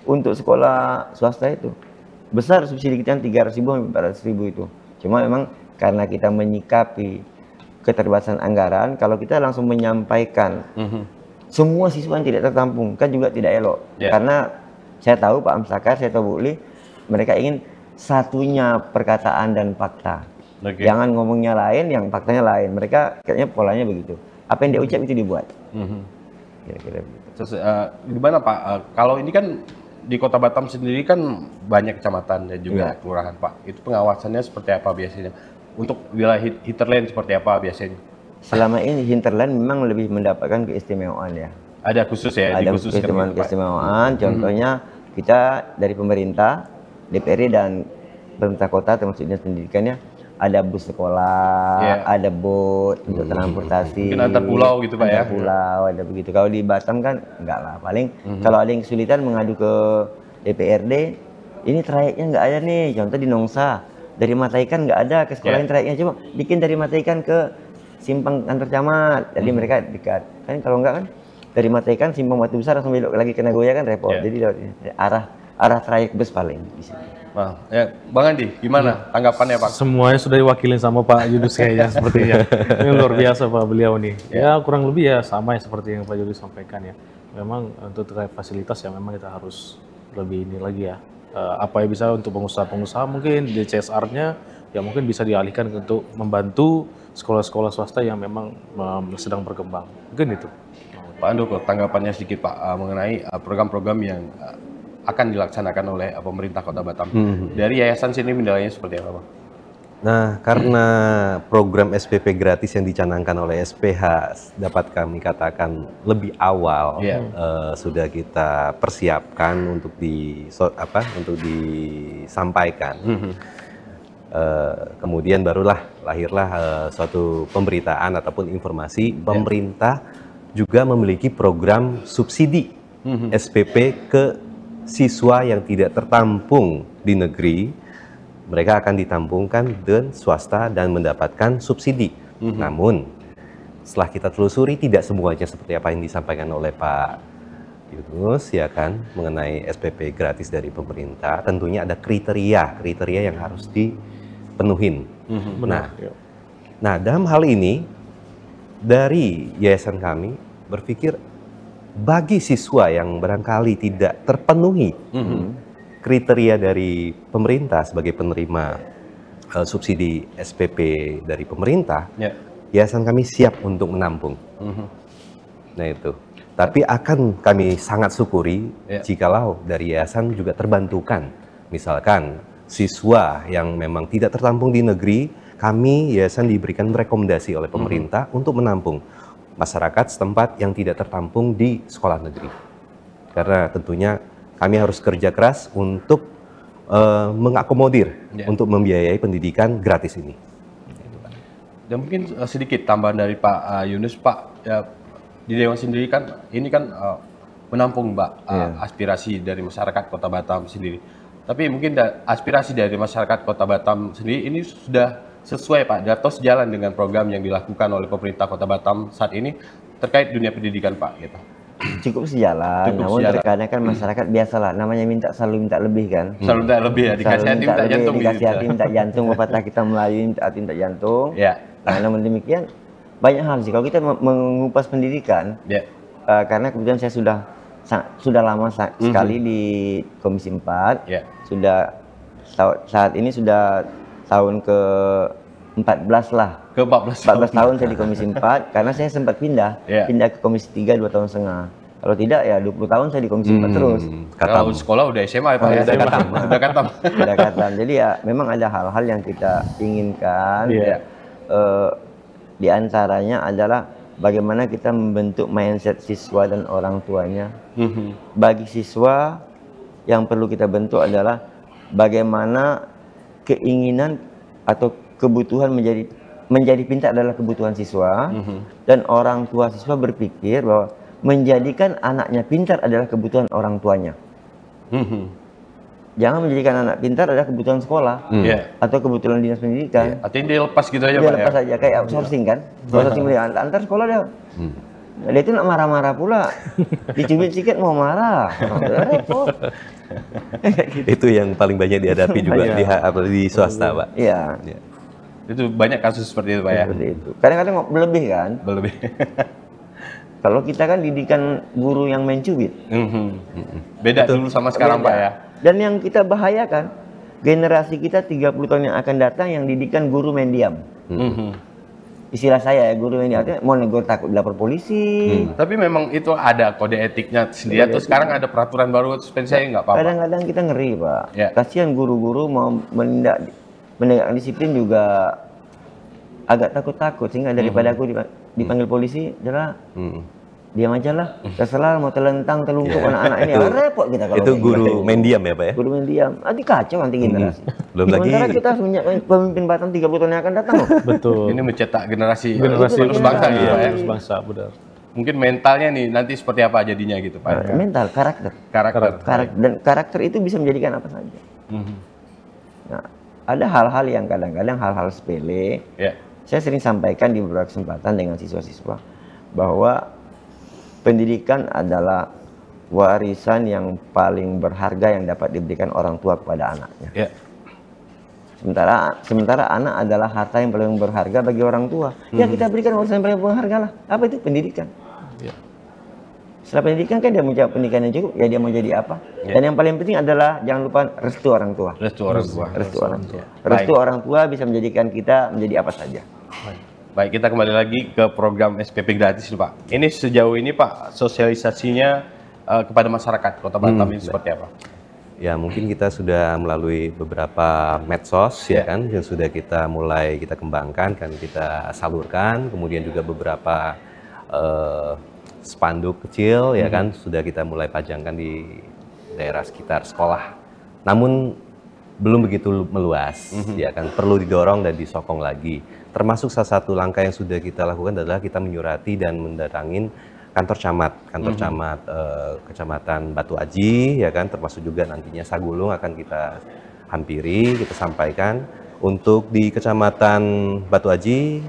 untuk sekolah swasta itu besar subsidi kita yang 300.000 sampai 400.000 itu. Cuma memang karena kita menyikapi keterbatasan anggaran, kalau kita langsung menyampaikan semua siswa yang tidak tertampung kan juga tidak elok. Karena saya tahu Pak Amsakar, saya tahu Bu Li, mereka ingin satunya perkataan dan fakta. Jangan ngomongnya lain, yang faktanya lain. Mereka kayaknya polanya begitu. Apa yang dia ucap itu dibuat. Kira-kira begitu. Terus gimana Pak? Kalau ini kan di Kota Batam sendiri kan banyak kecamatan dan juga kelurahan Pak. Itu pengawasannya seperti apa biasanya? Untuk wilayah hinterland seperti apa biasanya? Selama ini hinterland memang lebih mendapatkan keistimewaan ya. Ada khusus ya? Ada keistimewaan. Contohnya kita dari pemerintah, DPRD dan pemerintah kota termasuk dinas pendidikannya, ada bus sekolah, ada bot untuk transportasi. Mungkin antar pulau gitu Pak ya? Antar pulau, ada begitu. Kalau di Batam kan enggak lah. Paling kalau ada yang kesulitan mengadu ke DPRD, ini trayeknya nggak ada nih. Contoh di Nongsa, dari Mataikan nggak ada ke sekolah yang trayeknya. Coba bikin dari Mataikan ke Simpang antar camat. Jadi mereka dekat. Kan kalau enggak kan dari Mataikan Simpang Batu Besar langsung belok lagi ke Nagoya kan repot. Jadi arah trayek bus paling di sini. Nah, ya, Bang Andi, gimana tanggapannya Pak? Semuanya sudah diwakilin sama Pak Yunus kayaknya sepertinya. Ini luar biasa Pak beliau nih. Ya kurang lebih ya sama ya seperti yang Pak Yunus sampaikan ya. Memang untuk terkait fasilitas ya memang kita harus lebih ini lagi ya. Apa yang bisa untuk pengusaha-pengusaha mungkin di CSR-nya ya mungkin bisa dialihkan untuk membantu sekolah-sekolah swasta yang memang sedang berkembang. Mungkin itu. Pak Andoko, tanggapannya sedikit Pak mengenai program-program yang akan dilaksanakan oleh pemerintah Kota Batam. Dari yayasan sini menilainya seperti apa Pak? Nah, karena program SPP gratis yang dicanangkan oleh SPH dapat kami katakan lebih awal sudah kita persiapkan untuk disampaikan. Kemudian barulah lahirlah suatu pemberitaan ataupun informasi pemerintah juga memiliki program subsidi SPP ke siswa yang tidak tertampung di negeri. Mereka akan ditampungkan dan swasta dan mendapatkan subsidi. Namun setelah kita telusuri tidak semuanya seperti apa yang disampaikan oleh Pak Yunus ya kan mengenai SPP gratis dari pemerintah. Tentunya ada kriteria yang harus dipenuhin. Nah dalam hal ini dari yayasan kami berpikir bagi siswa yang barangkali tidak terpenuhi kriteria dari pemerintah sebagai penerima subsidi SPP dari pemerintah, yayasan kami siap untuk menampung. Nah itu. Tapi akan kami sangat syukuri jikalau dari yayasan juga terbantukan. Misalkan siswa yang memang tidak tertampung di negeri, kami yayasan diberikan rekomendasi oleh pemerintah untuk menampung masyarakat setempat yang tidak tertampung di sekolah negeri. Karena tentunya kami harus kerja keras untuk mengakomodir, untuk membiayai pendidikan gratis ini. Dan mungkin sedikit tambahan dari Pak Yunus, Pak, ya, di Dewan sendiri kan, ini kan menampung Pak aspirasi dari masyarakat Kota Batam sendiri. Tapi mungkin aspirasi dari masyarakat Kota Batam sendiri ini sudah sesuai Pak, atau sejalan dengan program yang dilakukan oleh pemerintah Kota Batam saat ini terkait dunia pendidikan Pak gitu. Cukup sejalan, namun terkadang kan masyarakat biasalah, namanya selalu minta lebih kan. Selalu minta lebih ya, dikasih hati minta jantung. Dikasih hati minta jantung, pepatah kita Melayu minta hati minta jantung. Nah, namun demikian banyak hal sih, kalau kita mengupas pendidikan, karena kebetulan saya sudah lama sekali di Komisi 4. Sudah saat ini sudah tahun ke-14 lah. Ke-14 tahun saya di Komisi 4 karena saya sempat pindah ke Komisi 3 2,5 tahun. Kalau tidak ya 20 tahun saya di Komisi 4 terus. Kalau sekolah udah SMA ya Pak ya? Udah katam. Udah katam. Jadi ya memang ada hal-hal yang kita inginkan. Di antaranya adalah bagaimana kita membentuk mindset siswa dan orang tuanya. Bagi siswa yang perlu kita bentuk adalah bagaimana keinginan atau kebutuhan menjadi pintar adalah kebutuhan siswa, dan orang tua siswa berpikir bahwa menjadikan anaknya pintar adalah kebutuhan orang tuanya. Jangan menjadikan anak pintar adalah kebutuhan sekolah atau kebutuhan dinas pendidikan. Artinya dia lepas gitu aja, Dia lepas aja kayak outsourcing kan. Outsourcing antar sekolah dia. Dia itu nak marah-marah pula. Dicubit sedikit mau marah. Repot. Itu yang paling banyak dihadapi juga di swasta, Pak. Iya. Itu banyak kasus seperti itu, Pak ya. Seperti itu. Kadang-kadang berlebih kan. Berlebih. Kalau kita kan didikan guru yang main cubit. Beda dulu sama sekarang, Pak ya. Dan yang kita bahayakan, generasi kita 30 tahun yang akan datang yang didikan guru main diam. Istilah saya ya, guru main diam, mau negur takut lapor polisi. Tapi memang itu ada kode etiknya sendiri. Terus sekarang ada peraturan baru, suspensi nggak apa-apa. Kadang-kadang kita ngeri, Pak. Kasihan guru-guru mau menegakkan disiplin juga agak takut-takut, sehingga daripada aku dipanggil polisi, adalah diam aja lah, terserah mau telentang telungkup anak-anak ini, repot kita kalau itu guru main diam ya Pak ya? Guru main diam, nanti kacau nanti generasi. Belum lagi kita harus menyiapkan pemimpin Batam 30 tahun yang akan datang loh. Betul. Ini mencetak generasi penerus bangsa gitu ya. Penerus bangsa, benar. Mungkin mentalnya nih nanti seperti apa jadinya gitu Pak. Mental, karakter. Dan karakter itu bisa menjadikan apa saja. Nah, ada hal-hal yang kadang-kadang hal-hal sepele. Saya sering sampaikan di beberapa kesempatan dengan siswa-siswa bahwa pendidikan adalah warisan yang paling berharga yang dapat diberikan orang tua kepada anaknya. Sementara anak adalah harta yang paling berharga bagi orang tua. Ya kita berikan warisan yang paling berharga lah. Apa itu? Pendidikan. Setelah pendidikan kan dia menjawab pendidikan yang cukup, ya dia mau jadi apa. Dan yang paling penting adalah jangan lupa restu orang tua. Restu orang tua. Restu orang tua bisa menjadikan kita menjadi apa saja. Baik, kita kembali lagi ke program SPP gratis nih Pak. Ini sejauh ini Pak, sosialisasinya kepada masyarakat Kota Batam ini seperti apa? Ya mungkin kita sudah melalui beberapa medsos ya kan, yang sudah kita kembangkan, kan kita salurkan, kemudian juga beberapa spanduk kecil ya kan, sudah kita mulai pajangkan di daerah sekitar sekolah. Namun belum begitu meluas, ya kan, perlu didorong dan disokong lagi. Termasuk salah satu langkah yang sudah kita lakukan adalah kita menyurati dan mendatangin kantor camat, Kecamatan Batu Aji, ya kan, termasuk juga nantinya Sagulung akan kita hampiri, kita sampaikan. Untuk di Kecamatan Batu Aji,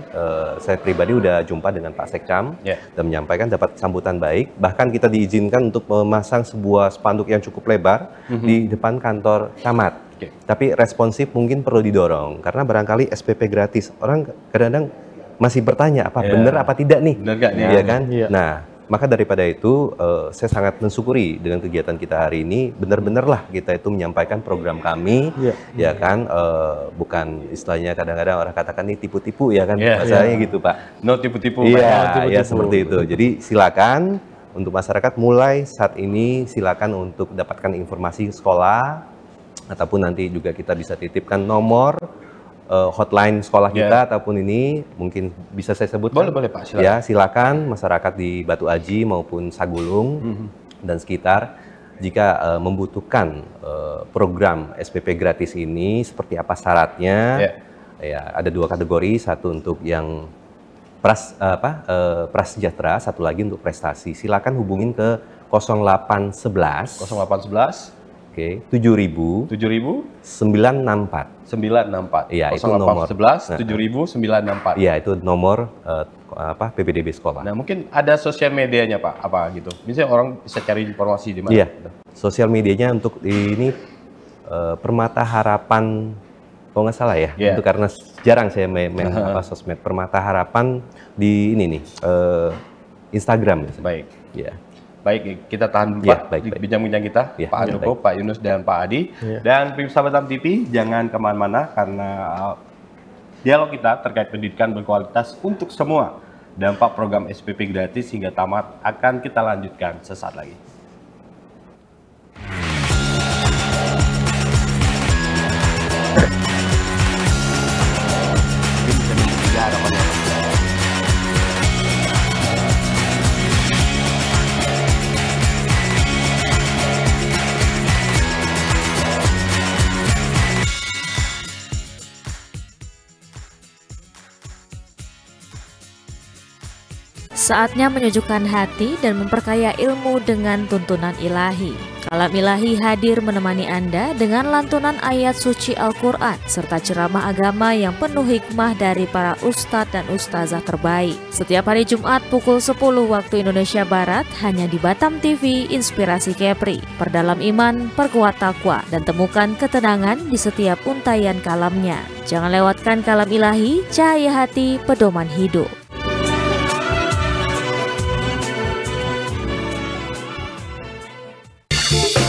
saya pribadi udah jumpa dengan Pak Sekcam dan menyampaikan dapat sambutan baik. Bahkan kita diizinkan untuk memasang sebuah spanduk yang cukup lebar di depan kantor camat. Tapi responsif mungkin perlu didorong karena barangkali SPP gratis orang kadang-kadang masih bertanya apa benar apa tidak nih, benar gak nih? Ya kan? Nah, maka daripada itu saya sangat mensyukuri dengan kegiatan kita hari ini. Benar-benarlah kita itu menyampaikan program kami, ya kan, bukan istilahnya kadang-kadang orang katakan ini tipu-tipu ya kan, bahasanya gitu Pak. No tipu-tipu. Iya, ya seperti itu. Jadi silakan untuk masyarakat mulai saat ini silakan untuk dapatkan informasi sekolah. Ataupun nanti juga kita bisa titipkan nomor hotline sekolah kita ataupun ini mungkin bisa saya sebutkan. Boleh Pak, silakan. Ya, silakan masyarakat di Batu Aji maupun Sagulung dan sekitar jika membutuhkan program SPP gratis ini seperti apa syaratnya. Ya, ada dua kategori, satu untuk yang prasejahtera, satu lagi untuk prestasi. Silakan hubungin ke 0811 Oke, 7.000 964. Iya, itu nomor 11 7.964. Iya, itu nomor PPDB sekolah. Nah, mungkin ada sosial medianya Pak, apa gitu. Misalnya orang bisa cari informasi di mana? Iya. Sosial medianya untuk ini Permata Harapan kalau nggak salah ya. Itu karena jarang saya main sosmed. Permata Harapan di ini nih. Instagram. Baik. Ya. Baik, kita tahan dulu Pak, bincang-bincang kita, Pak Andoko, Pak Yunus, dan Pak Adi. Dan pemirsa Batam TV, jangan kemana-mana karena dialog kita terkait pendidikan berkualitas untuk semua. Dampak program SPP gratis hingga tamat akan kita lanjutkan sesaat lagi. Saatnya menyejukkan hati dan memperkaya ilmu dengan tuntunan ilahi. Kalam Ilahi hadir menemani Anda dengan lantunan ayat suci Al-Quran serta ceramah agama yang penuh hikmah dari para ustadz dan ustazah terbaik. Setiap hari Jumat pukul 10 waktu Indonesia Barat hanya di Batam TV Inspirasi Kepri. Perdalam iman, perkuat takwa, dan temukan ketenangan di setiap untayan kalamnya. Jangan lewatkan Kalam Ilahi, cahaya hati, pedoman hidup.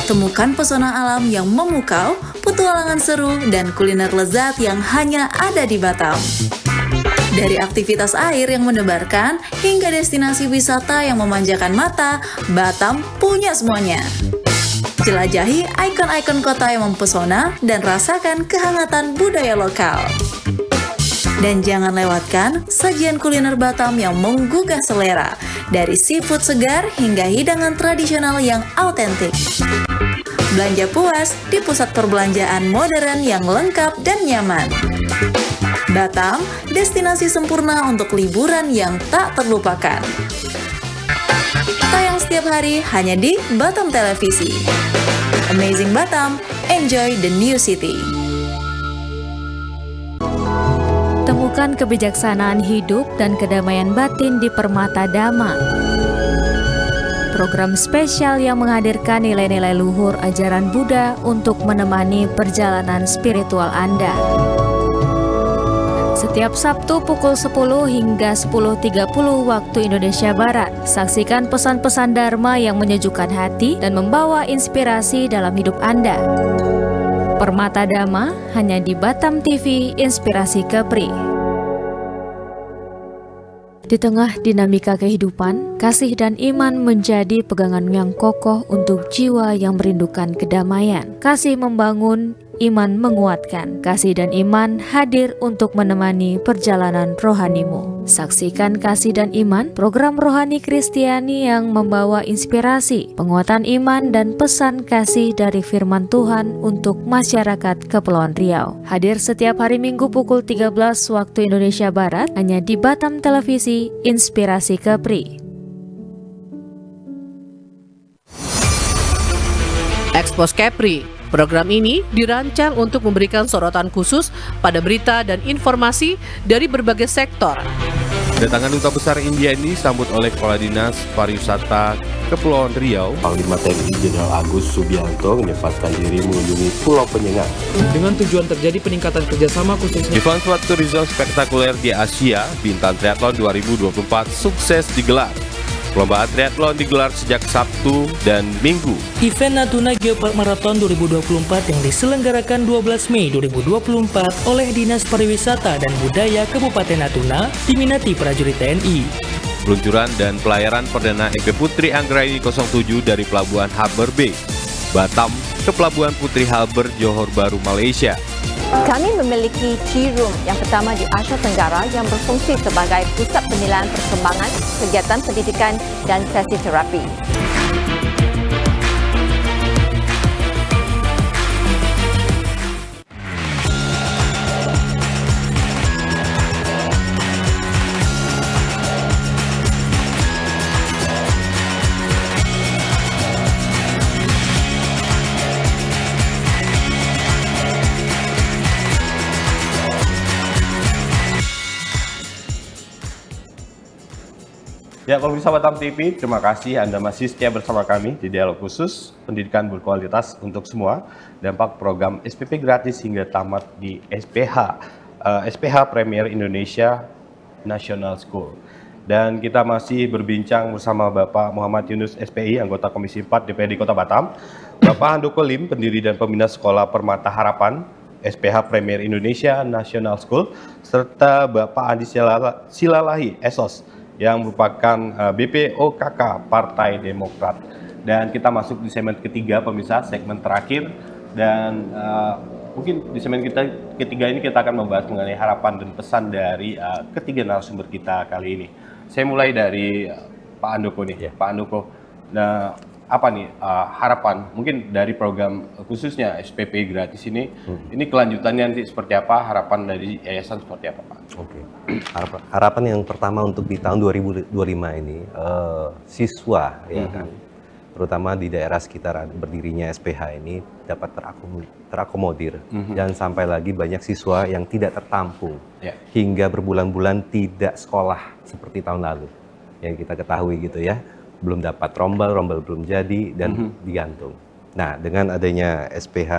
Temukan pesona alam yang memukau, petualangan seru, dan kuliner lezat yang hanya ada di Batam. Dari aktivitas air yang mendebarkan, hingga destinasi wisata yang memanjakan mata, Batam punya semuanya. Jelajahi ikon-ikon kota yang mempesona dan rasakan kehangatan budaya lokal. Dan jangan lewatkan sajian kuliner Batam yang menggugah selera, dari seafood segar hingga hidangan tradisional yang autentik. Belanja puas di pusat perbelanjaan modern yang lengkap dan nyaman. Batam, destinasi sempurna untuk liburan yang tak terlupakan. Tayang setiap hari hanya di Batam Televisi. Amazing Batam, enjoy the new city. Temukan kebijaksanaan hidup dan kedamaian batin di Permata Dhamma. Program spesial yang menghadirkan nilai-nilai luhur ajaran Buddha untuk menemani perjalanan spiritual Anda. Setiap Sabtu pukul 10 hingga 10.30 waktu Indonesia Barat, saksikan pesan-pesan Dharma yang menyejukkan hati dan membawa inspirasi dalam hidup Anda. Permata Dhamma hanya di Batam TV Inspirasi Kepri. Di tengah dinamika kehidupan, kasih dan iman menjadi pegangan yang kokoh untuk jiwa yang merindukan kedamaian. Kasih membangun, iman menguatkan. Kasih dan iman hadir untuk menemani perjalanan rohanimu. Saksikan Kasih dan Iman, program rohani Kristiani yang membawa inspirasi, penguatan iman, dan pesan kasih dari firman Tuhan untuk masyarakat Kepulauan Riau. Hadir setiap hari Minggu pukul 13 waktu Indonesia Barat, hanya di Batam Televisi Inspirasi Kepri. Expos Kepri. Program ini dirancang untuk memberikan sorotan khusus pada berita dan informasi dari berbagai sektor. Kedatangan Duta Besar India ini disambut oleh Kepala Dinas Pariwisata Kepulauan Riau, Panglima TNI Jenderal Agus Subianto menyempatkan diri mengunjungi Pulau Penyengat. Dengan tujuan terjadi peningkatan kerjasama khususnya Event Sport Tourism spektakuler di Asia, Bintan Triathlon 2024 sukses digelar. Perlombaan triathlon digelar sejak Sabtu dan Minggu. Event Natuna Geopark Marathon 2024 yang diselenggarakan 12 Mei 2024 oleh Dinas Pariwisata dan Budaya Kabupaten Natuna diminati prajurit TNI. Peluncuran dan pelayaran perdana MP Putri Anggraini 07 dari Pelabuhan Harbour Bay, Batam ke Pelabuhan Putri Harbour, Johor Bahru, Malaysia. Kami memiliki Tea Room yang pertama di Asia Tenggara yang berfungsi sebagai pusat penilaian perkembangan, kegiatan pendidikan dan sesi terapi. Ya, pemirsa Batam TV, terima kasih Anda masih setia bersama kami di Dialog Khusus Pendidikan Berkualitas untuk Semua, dampak program SPP gratis hingga tamat di SPH Premier Indonesia National School. Dan kita masih berbincang bersama Bapak Muhammad Yunus SPI, anggota Komisi 4 DPRD Kota Batam, Bapak Handoko Lim, pendiri dan pembina Sekolah Permata Harapan, SPH Premier Indonesia National School, serta Bapak Andi Silalahi, SOS, yang merupakan BPOKK Partai Demokrat. Dan kita masuk di segmen ketiga, pemirsa, segmen terakhir. Dan mungkin di segmen kita ketiga ini kita akan membahas mengenai harapan dan pesan dari ketiga narasumber kita kali ini. Saya mulai dari Pak Handoko nih, Pak Handoko. Nah, apa nih harapan mungkin dari program khususnya SPP gratis ini kelanjutannya nanti seperti apa, harapan dari yayasan seperti apa, Pak? Oke. Harapan yang pertama untuk di tahun 2025 ini siswa ya kan, terutama di daerah sekitar berdirinya SPH ini dapat terakomodir. Jangan sampai lagi banyak siswa yang tidak tertampung hingga berbulan-bulan tidak sekolah seperti tahun lalu yang kita ketahui gitu ya. Belum dapat rombel belum jadi dan digantung. Nah, dengan adanya SPH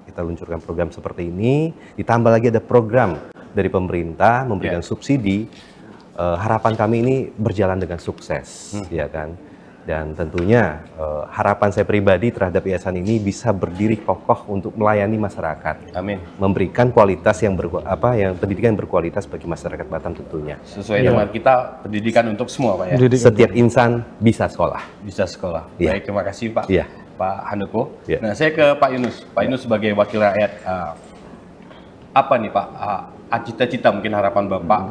kita luncurkan program seperti ini, ditambah lagi ada program dari pemerintah memberikan subsidi. Harapan kami ini berjalan dengan sukses, ya kan? Dan tentunya harapan saya pribadi terhadap yayasan ini bisa berdiri kokoh untuk melayani masyarakat. Amin. Memberikan kualitas yang pendidikan yang berkualitas bagi masyarakat Batam tentunya. Sesuai dengan kita, pendidikan untuk semua, Pak ya. Setiap insan bisa sekolah. Bisa sekolah. Baik, terima kasih Pak. Pak Handoko. Nah, saya ke Pak Yunus. Pak Yunus sebagai wakil rakyat, apa nih Pak cita-cita mungkin harapan Bapak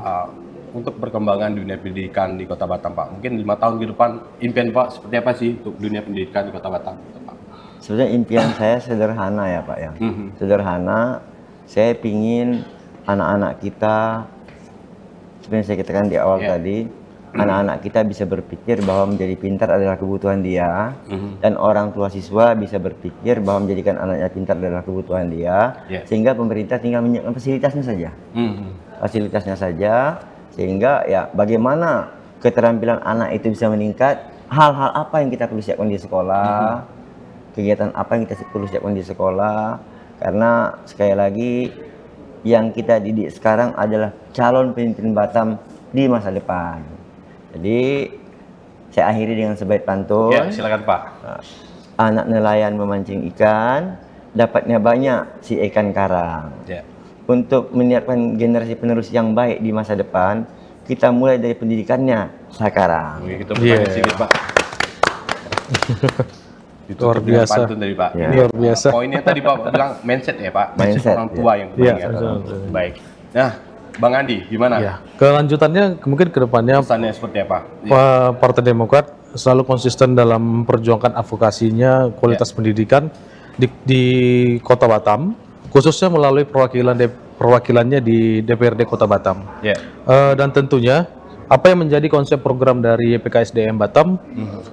untuk perkembangan dunia pendidikan di Kota Batam, Pak? Mungkin 5 tahun ke depan, impian Pak seperti apa sih untuk dunia pendidikan di Kota Batam, Pak? Sebenarnya impian saya sederhana ya Pak ya. Sederhana, saya pingin anak-anak kita, sebenarnya saya katakan di awal tadi, anak-anak kita bisa berpikir bahwa menjadi pintar adalah kebutuhan dia, dan orang tua siswa bisa berpikir bahwa menjadikan anaknya pintar adalah kebutuhan dia, sehingga pemerintah tinggal menyiapkan fasilitasnya saja. Fasilitasnya saja, sehingga ya bagaimana keterampilan anak itu bisa meningkat, hal-hal apa yang kita perlu siapkan di sekolah, kegiatan apa yang kita perlu siapkan di sekolah, karena sekali lagi yang kita didik sekarang adalah calon pemimpin Batam di masa depan. Jadi saya akhiri dengan sebaik pantun. Ya, silakan Pak. Anak nelayan memancing ikan, dapatnya banyak si ikan karang. Untuk menyiapkan generasi penerus yang baik di masa depan, kita mulai dari pendidikannya sekarang. Kita bertanya sini, Pak. Luar biasa. Dari Pak. Luar biasa. Poinnya tadi Pak bilang mindset ya Pak, mindset orang tua yang penting. Baik. Nah, Bang Andi, gimana? Ya, kelanjutannya mungkin ke depannya pesannya seperti apa? Partai Demokrat selalu konsisten dalam memperjuangkan advokasinya kualitas pendidikan di Kota Batam, khususnya melalui perwakilannya di DPRD Kota Batam. Dan tentunya apa yang menjadi konsep program dari YPKSDM Batam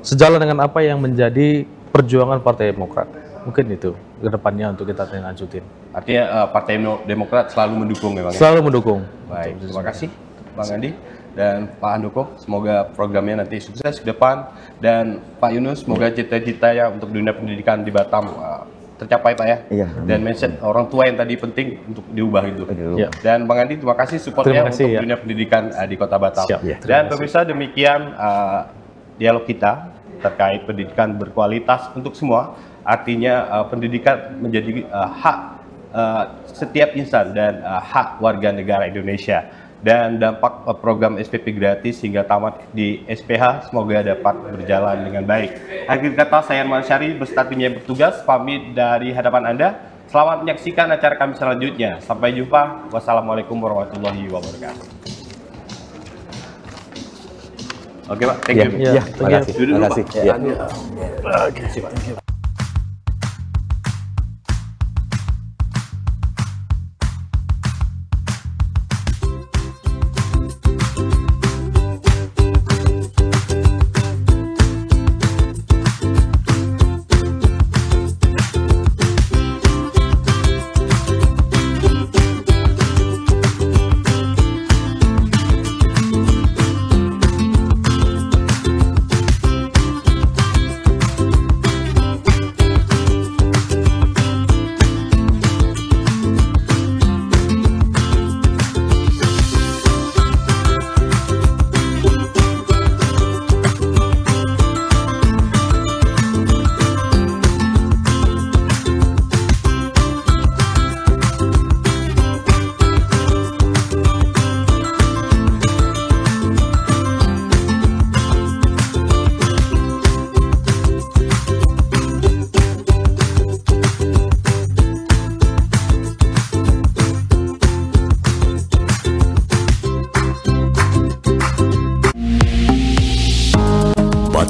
sejalan dengan apa yang menjadi perjuangan Partai Demokrat. Mungkin itu ke depannya untuk kita lanjutin. Artinya Partai Demokrat selalu mendukung ya Bang? Selalu mendukung. Baik, terima kasih Bang Andi dan Pak Handoko. Semoga programnya nanti sukses ke depan. Dan Pak Yunus, semoga cita-cita ya untuk dunia pendidikan di Batam tercapai Pak ya. Dan mindset orang tua yang tadi penting untuk diubah itu. Dan Bang Andi, terima kasih supportnya untuk dunia pendidikan di Kota Batam. Dan pemirsa, demikian dialog kita terkait pendidikan berkualitas untuk semua. Artinya pendidikan menjadi hak setiap insan dan hak warga negara Indonesia. Dan dampak program SPP gratis hingga tamat di SPH semoga dapat berjalan dengan baik. Akhir kata, saya Arman Syari beserta tim yang bertugas pamit dari hadapan Anda. Selamat menyaksikan acara kami selanjutnya. Sampai jumpa. Wassalamualaikum warahmatullahi wabarakatuh. Oke Pak, thank you. Terima kasih. Terima kasih. Oke.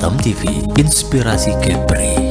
Batam TV, inspirasi Kepri.